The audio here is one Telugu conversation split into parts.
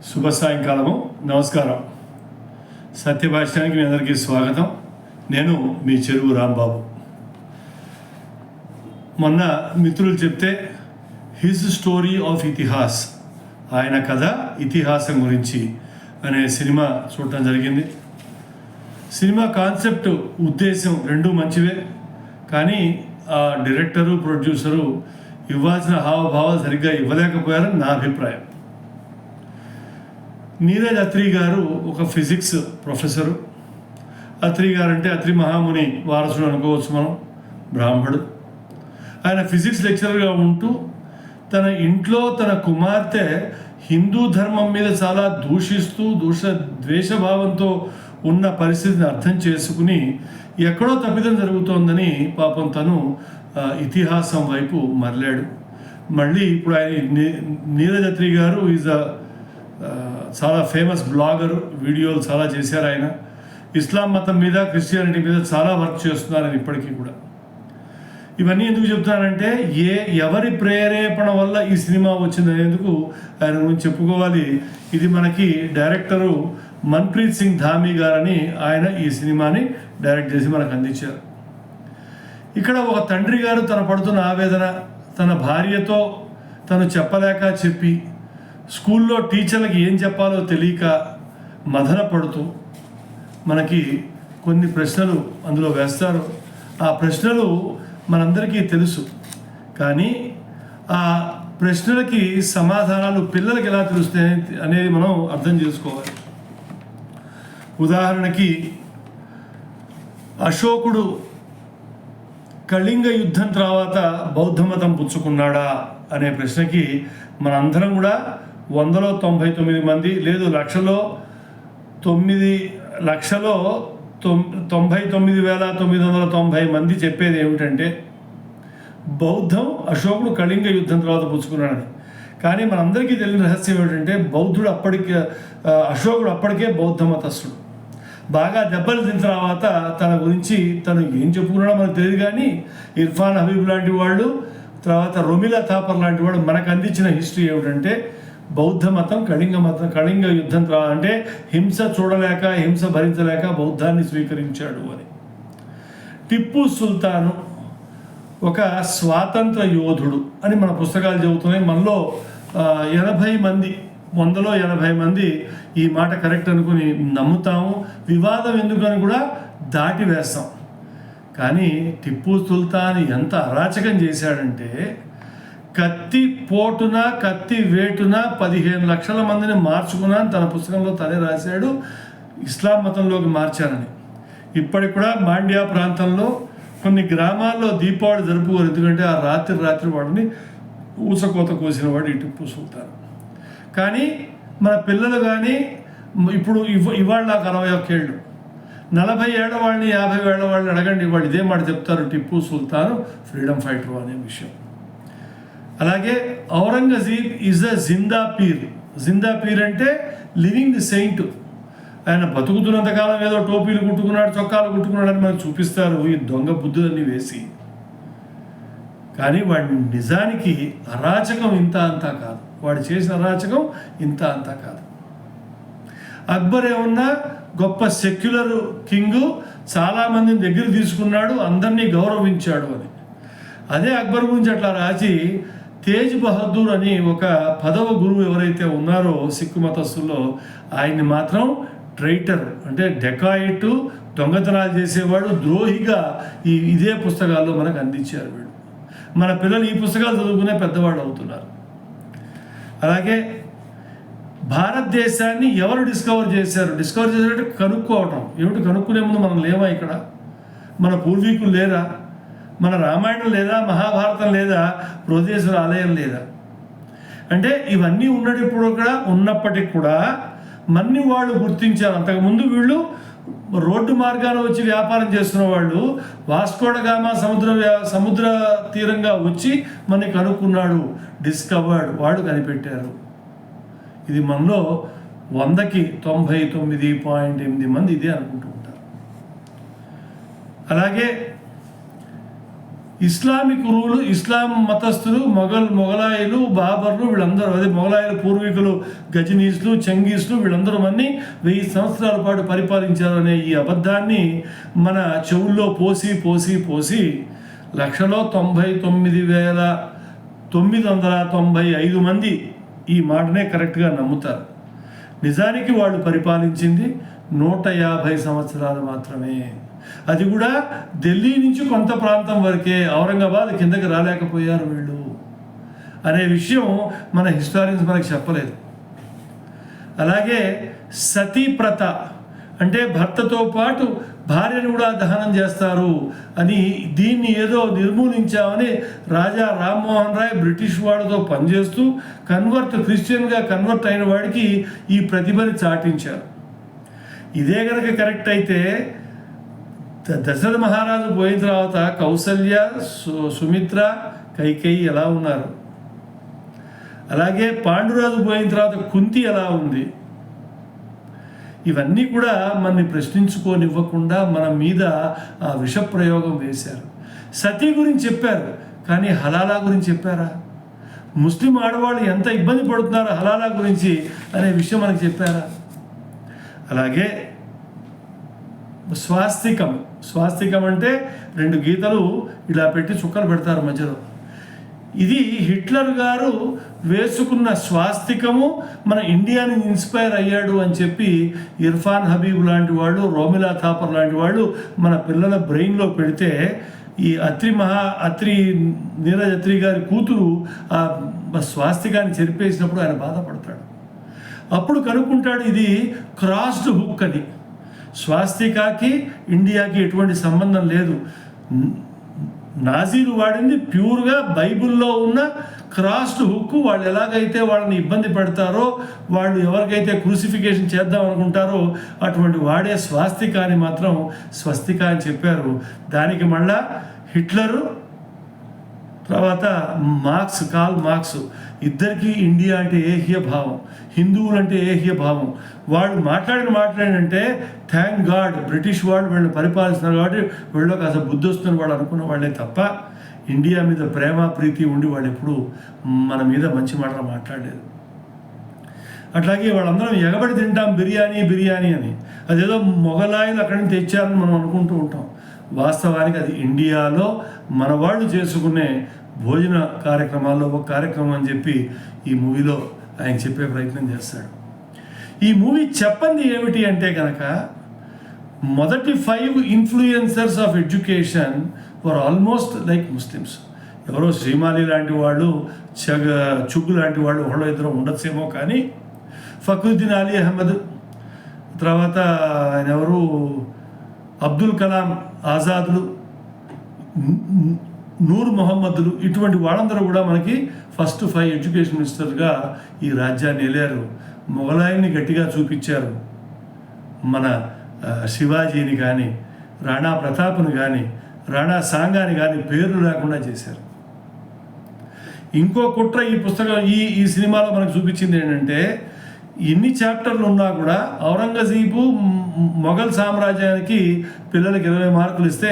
శుభ సాయంకాలము. నమస్కారం. సత్యభాష్యానికి మీ అందరికీ స్వాగతం. నేను మీ చెరువు రాంబాబు. మొన్న మిత్రులు చెప్తే హిజ్ స్టోరీ ఆఫ్ ఇతిహాస్, ఆయన కథ ఇతిహాసం గురించి అనే సినిమా చూడటం జరిగింది. సినిమా కాన్సెప్ట్, ఉద్దేశం రెండూ మంచివే, కానీ ఆ డైరెక్టరు ప్రొడ్యూసరు ఇవ్వాల్సిన హావభావాలు సరిగ్గా ఇవ్వలేకపోయారని నా అభిప్రాయం. నీరజ్ అత్రి గారు ఒక ఫిజిక్స్ ప్రొఫెసరు. అత్రి గారు అంటే అత్రి మహాముని వారసుడు అనుకోవచ్చు మనం, బ్రాహ్మడు. ఆయన ఫిజిక్స్ లెక్చరర్గా ఉంటూ తన ఇంట్లో తన కుమార్తె హిందూ ధర్మం మీద చాలా ద్వేషభావంతో ఉన్న పరిస్థితిని అర్థం చేసుకుని ఎక్కడో తప్పిదం జరుగుతోందని పాపం తను ఇతిహాసం వైపు మరలాడు. మళ్ళీ ఇప్పుడు ఆయన నీరజ్ అత్రి గారు ఈజ్ చాలా ఫేమస్ బ్లాగర్, వీడియోలు చాలా చేశారు. ఆయన ఇస్లాం మతం మీద, క్రిస్టియానిటీ మీద చాలా వర్క్ చేస్తున్నారు ఆయన ఇప్పటికీ కూడా. ఇవన్నీ ఎందుకు చెప్తున్నానంటే ఎవరి ప్రేరేపణ వల్ల ఈ సినిమా వచ్చిందనేందుకు ఆయన గురించి చెప్పుకోవాలి. ఇది మనకి డైరెక్టరు మన్ప్రీత్ సింగ్ ధామీ గారని, ఆయన ఈ సినిమాని డైరెక్ట్ చేసి మనకు అందించారు. ఇక్కడ ఒక తండ్రి గారు తన పడుతున్న ఆవేదన తన భార్యతో తను చెప్పలేక చెప్పి, స్కూల్లో టీచర్లకి ఏం చెప్పాలో తెలియక మదన పడుతూ మనకి కొన్ని ప్రశ్నలు అందులో వేస్తారు. ఆ ప్రశ్నలు మనందరికీ తెలుసు, కానీ ఆ ప్రశ్నలకి సమాధానాలు పిల్లలకి ఎలా తెలుస్తాయి అనేది మనం అర్థం చేసుకోవాలి. ఉదాహరణకి, అశోకుడు కళింగ యుద్ధం తర్వాత బౌద్ధ మతం పుచ్చుకున్నాడా అనే ప్రశ్నకి మనందరం కూడా 199 మంది, లేదు 99,990 మంది చెప్పేది ఏమిటంటే బౌద్ధం అశోకుడు కళింగ యుద్ధం తర్వాత పుచ్చుకున్నాడని. కానీ మనందరికీ తెలియని రహస్యం ఏమిటంటే అశోకుడు అప్పటికే బౌద్ధ మతస్థుడు. బాగా దెబ్బలు తిన్న తర్వాత తన గురించి తను ఏం చెప్పుకున్నాడో మనకు తెలియదు, కానీ ఇర్ఫాన్ హబీబ్ లాంటి వాళ్ళు, తర్వాత రొమిలా థాపర్ లాంటి వాళ్ళు మనకు అందించిన హిస్టరీ ఏమిటంటే బౌద్ధ మతం కళింగ యుద్ధం తర్వాత అంటే హింస చూడలేక, హింస భరించలేక బౌద్ధాన్ని స్వీకరించాడు అని. టిప్పు సుల్తాను ఒక స్వాతంత్ర యోధుడు అని మన పుస్తకాలు చెబుతున్నాయి. మనలో 180 మంది ఈ మాట కరెక్ట్ అనుకుని నమ్ముతాము. వివాదం ఎందుకని కూడా దాటి వేస్తాం. కానీ టిప్పు సుల్తాన్ ఎంత అరాచకం చేశాడంటే, కత్తి పోటున కత్తి వేటున 15 లక్షల మందిని మార్చుకున్నా తన పుస్తకంలో తనే రాశాడు. ఇస్లాం మతంలోకి మార్చానని. ఇప్పటికి కూడా మాండ్యా ప్రాంతంలో కొన్ని గ్రామాల్లో దీపావళి జరుపుకోరు, ఎందుకంటే ఆ రాత్రి వాడిని ఊసకోత కోసిన వాడు ఈ టిప్పు సుల్తాన్. కానీ మన పిల్లలు కానీ ఇప్పుడు ఇవాళ నాకు 61 ఏళ్ళు, 40 ఏళ్ల వాళ్ళని 50 ఏళ్ల వాళ్ళని అడగండి, వాళ్ళు ఇదే మాట చెప్తారు, టిప్పు సుల్తాన్ ఫ్రీడమ్ ఫైటర్ అనే విషయం. అలాగే Aurangzeb is a Zinda peer అంటే లివింగ్ సెయింట్. ఆయన బతుకుతున్నంతకాలం ఏదో టోపీలు కుట్టుకున్నాడు, చొక్కాలు కుట్టుకున్నాడు అని మనకు చూపిస్తారు ఈ దొంగ బుద్ధులన్నీ వేసి. కానీ వాడి నిజానికి అరాచకం ఇంత అంతా కాదు, వాడు చేసిన అరాచకం ఇంత అంతా కాదు. అక్బర్ ఏమన్నా గొప్ప సెక్యులర్ కింగ్, చాలామందిని దగ్గర తీసుకున్నాడు, అందరినీ గౌరవించాడు అని. అదే అక్బర్ గురించి అట్లా రాసి తేజ్ బహదూర్ అని ఒక 10వ గురువు ఎవరైతే ఉన్నారో సిక్కు మతస్థుల్లో, ఆయన్ని మాత్రం ట్రైటర్ అంటే డెకాయిట్, దొంగతనాలు చేసేవాడు, ద్రోహిగా ఇదే పుస్తకాల్లో మనకు అందించారు వీళ్ళు. మన పిల్లలు ఈ పుస్తకాలు చదువుకునే పెద్దవాళ్ళు అవుతున్నారు. అలాగే భారతదేశాన్ని ఎవరు డిస్కవర్ చేశారంటే కనుక్కోవటం. ఏమిటి కనుక్కునే ముందు మనం లేవా? ఇక్కడ మన పూర్వీకులు లేరా? మన రామాయణం లేదా? మహాభారతం లేదా? బృహదేశ్వర ఆలయం లేదా? అంటే ఇవన్నీ ఉన్నప్పటికీ కూడా మన్ని వాళ్ళు గుర్తించారు. అంతకుముందు వీళ్ళు రోడ్డు మార్గాన వచ్చి వ్యాపారం చేస్తున్న వాళ్ళు వాస్కోడ గామా సముద్ర తీరంగా వచ్చి మనని కనుక్కున్నాడు, డిస్కవర్డ్, వాళ్ళు కనిపెట్టారు. ఇది మనలో 100కి 99.8 మంది ఇదే అనుకుంటూ ఉంటారు. అలాగే ఇస్లామిక్ రూలు, ఇస్లాం మతస్థులు, మొఘలాయిలు, బాబర్లు వీళ్ళందరూ, అదే మొఘలాయిల పూర్వీకులు గజనీస్లు, చంగీస్లు వీళ్ళందరూ అన్నీ 1000 సంవత్సరాల పాటు పరిపాలించారనే ఈ అబద్ధాన్ని మన చెవుల్లో పోసి పోసి పోసి 1,99,995 మంది ఈ మాటనే కరెక్ట్గా నమ్ముతారు. నిజానికి వాళ్ళు పరిపాలించింది 150 సంవత్సరాలు మాత్రమే. అది కూడా ఢిల్లీ నుంచి కొంత ప్రాంతం వరకే, ఔరంగాబాద్ కిందకి రాలేకపోయారు వీళ్ళు అనే విషయం మన హిస్టారియన్స్ మనకు చెప్పలేదు. అలాగే సతీ ప్రథ అంటే భర్తతో పాటు భార్యను కూడా దహనం చేస్తారు అని, దీన్ని ఏదో నిర్మూలించామని రాజా రామ్మోహన్ రాయ్ బ్రిటిష్ వాడితో పనిచేస్తూ క్రిస్టియన్గా కన్వర్ట్ అయిన వాడికి ఈ ప్రతిభని చాటించారు. ఇదే కనుక కరెక్ట్ అయితే దశరథ మహారాజు పోయిన తర్వాత కౌసల్య, సుమిత్ర, కైకేయి ఎలా ఉన్నారు? అలాగే పాండురాజు పోయిన తర్వాత కుంతి ఎలా ఉంది? ఇవన్నీ కూడా మనని ప్రశ్నించుకోనివ్వకుండా మన మీద ఆ విషప్రయోగం వేశారు. సతీ గురించి చెప్పారు, కానీ హలాలా గురించి చెప్పారా? ముస్లిం ఆడవాళ్ళు ఎంత ఇబ్బంది పడుతున్నారో హలాలా గురించి అనే విషయం మనకు చెప్పారా? అలాగే స్వాస్తికం అంటే 2 గీతలు ఇలా పెట్టి చుక్కలు పెడతారు మధ్యలో. ఇది హిట్లర్ గారు వేసుకున్న స్వాస్తికము మన ఇండియాని ఇన్స్పైర్ అయ్యాడు అని చెప్పి ఇర్ఫాన్ హబీబ్ లాంటి వాళ్ళు, రోమిలా థాపర్ లాంటి వాళ్ళు మన పిల్లల బ్రెయిన్లో పెడితే ఈ నీరజ్ అత్రి గారి కూతురు ఆ స్వాస్తికాన్ని చెరిపేసినప్పుడు ఆయన బాధపడతాడు. అప్పుడు కనుక్కుంటాడు ఇది క్రాస్డ్ హుక్ అని. స్వాస్తికాకి ఇండియాకి ఎటువంటి సంబంధం లేదు. నాజీలు వాడింది ప్యూర్గా బైబిల్లో ఉన్న క్రాస్డ్ హుక్. వాళ్ళు ఎలాగైతే వాళ్ళని ఇబ్బంది పెడతారో, వాళ్ళు ఎవరికైతే క్రూసిఫికేషన్ చేద్దాం అనుకుంటారో అటువంటి వాడే స్వాస్తికాని మాత్రం స్వస్తిక అని చెప్పారు. దానికి మళ్ళా హిట్లరు తర్వాత కాల్ మార్క్స్ ఇద్దరికీ ఇండియా అంటే ఏహ్య భావం, హిందువులు అంటే ఏహ్య భావం. వాళ్ళు మాట్లాడంటే థ్యాంక్ గాడ్ బ్రిటిష్ వాళ్ళు వీళ్ళని పరిపాలిస్తున్నారు కాబట్టి వీళ్ళకి అసలు బుద్ధి వస్తుంది వాళ్ళు అనుకున్న వాళ్ళే తప్ప ఇండియా మీద ప్రేమ ప్రీతి ఉండి వాళ్ళు ఎప్పుడు మన మీద మంచి మాటలు మాట్లాడలేదు. అట్లాగే వాళ్ళందరం ఎగబడి తింటాం బిర్యానీ అని. అదేదో మొఘలాయిలు అక్కడి నుంచి తెచ్చారని మనం అనుకుంటూ ఉంటాం. వాస్తవానికి అది ఇండియాలో మన వాళ్ళు చేసుకునే భోజన కార్యక్రమాల్లో ఒక కార్యక్రమం అని చెప్పి ఈ మూవీలో ఆయన చెప్పే ప్రయత్నం చేస్తాడు. ఈ మూవీ చెప్పండి ఏమిటి అంటే కనుక మొదటి 5 influencers of education were almost like Muslims. ఎవరో శ్రీమాలి లాంటి వాళ్ళు, చుగ్గు లాంటి వాళ్ళు ఒకళ్ళో ఇద్దరు ఉండొచ్చేమో, కానీ ఫక్రుద్దీన్ అలీ అహ్మద్, తర్వాత ఆయన ఎవరు అబ్దుల్ కలాం ఆజాద్లు, నూర్ మొహమ్మద్లు, ఇటువంటి వాళ్ళందరూ కూడా మనకి ఫస్ట్ 5 ఎడ్యుకేషన్ మినిస్టర్గా ఈ రాజ్యాన్ని వెళ్ళారు. మొఘలాయిని గట్టిగా చూపించారు. మన శివాజీని కానీ, రాణా ప్రతాప్ని కానీ, రాణా సాంగాని కానీ పేర్లు లేకుండా చేశారు. ఇంకో కుట్ర ఈ పుస్తకం ఈ సినిమాలో మనకు చూపించింది ఏంటంటే, ఎన్ని చాప్టర్లు ఉన్నా కూడా ఔరంగజీబు మొఘల్ సామ్రాజ్యానికి పిల్లలకి 20 మార్కులు ఇస్తే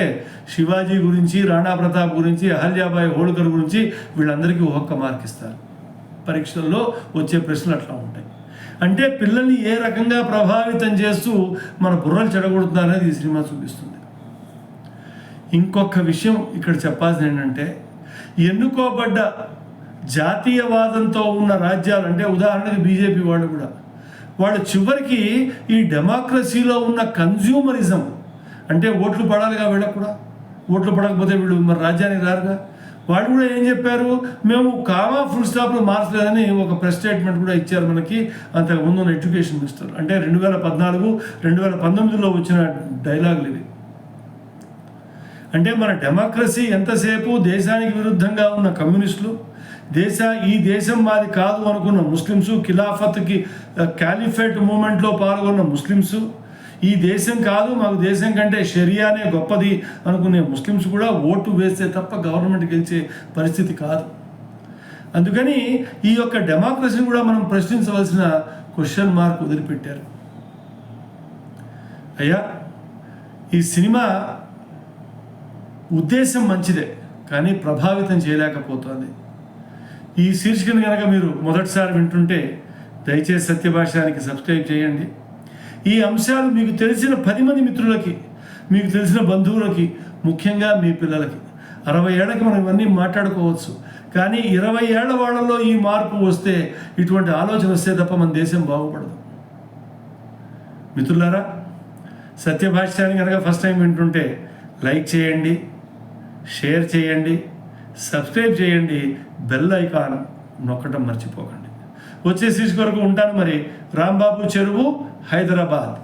శివాజీ గురించి, రాణా ప్రతాప్ గురించి, అహల్యాబాయి హోల్కర్ గురించి వీళ్ళందరికీ 1 మార్క్ ఇస్తారు. పరీక్షల్లో వచ్చే ప్రశ్నలు అట్లా ఉంటాయి. అంటే పిల్లల్ని ఏ రకంగా ప్రభావితం చేస్తూ మన బుర్రలు చెడగొడుతున్నారనేది ఈ సినిమా చూపిస్తుంది. ఇంకొక విషయం ఇక్కడ చెప్పాల్సింది ఏంటంటే, ఎన్నుకోబడ్డ జాతీయవాదంతో ఉన్న రాజ్యాలు, అంటే ఉదాహరణకి బీజేపీ వాళ్ళు చివరికి ఈ డెమోక్రసీలో ఉన్న కన్జ్యూమరిజం, అంటే ఓట్లు పడాలిగా వీళ్ళకు కూడా, ఓట్లు పడకపోతే వీళ్ళు మరి రాజ్యానికి రారుగా. వాళ్ళు కూడా ఏం చెప్పారు, మేము కామా ఫుల్ స్టాప్లు మార్చలేదని ఒక ప్రెస్ స్టేట్మెంట్ కూడా ఇచ్చారు మనకి అంతకుముందు ఉన్న ఎడ్యుకేషన్ మినిస్టర్. అంటే 2014-2019లో వచ్చిన డైలాగులు ఇవి. అంటే మన డెమోక్రసీ ఎంతసేపు దేశానికి విరుద్ధంగా ఉన్న కమ్యూనిస్టులు, ఈ దేశం మాది కాదు అనుకున్న ముస్లిమ్స్, ఖిలాఫత్కి క్యాలిఫేట్ మూమెంట్లో పాల్గొన్న ముస్లిమ్స్, ఈ దేశం కాదు మాకు దేశం కంటే షరియానే గొప్పది అనుకునే ముస్లిమ్స్ కూడా ఓటు వేస్తే తప్ప గవర్నమెంట్ గెలిచే పరిస్థితి కాదు. అందుకని ఈ యొక్క డెమోక్రసీని కూడా మనం ప్రశ్నించవలసిన క్వశ్చన్ మార్క్ వదిలిపెట్టారు. అయ్యా, ఈ సినిమా ఉద్దేశం మంచిదే, కానీ ప్రభావితం చేయలేకపోతుంది. ఈ శీర్షికను కనుక మీరు మొదటిసారి వింటుంటే దయచేసి సత్యభాషానికి సబ్స్క్రైబ్ చేయండి. ఈ అంశాలు మీకు తెలిసిన 10 మంది మిత్రులకి, మీకు తెలిసిన బంధువులకి, ముఖ్యంగా మీ పిల్లలకి. 60 ఏళ్ళకి మనం ఇవన్నీ మాట్లాడుకోవచ్చు, కానీ 20 ఏళ్ల వాళ్ళలో ఈ మార్పు వస్తే, ఇటువంటి ఆలోచన వస్తే తప్ప మన దేశం బాగుపడదు. మిత్రులారా, సత్యభాష్యాన్ని కనుక ఫస్ట్ టైం వింటుంటే లైక్ చేయండి, షేర్ చేయండి, సబ్స్క్రైబ్ చేయండి, బెల్ ఐకాన్ నొక్కడం మర్చిపోకండి. వచ్చే సీజ్ కొరకు ఉంటాను మరి. రాంబాబు చెరువు, హైదరాబాద్.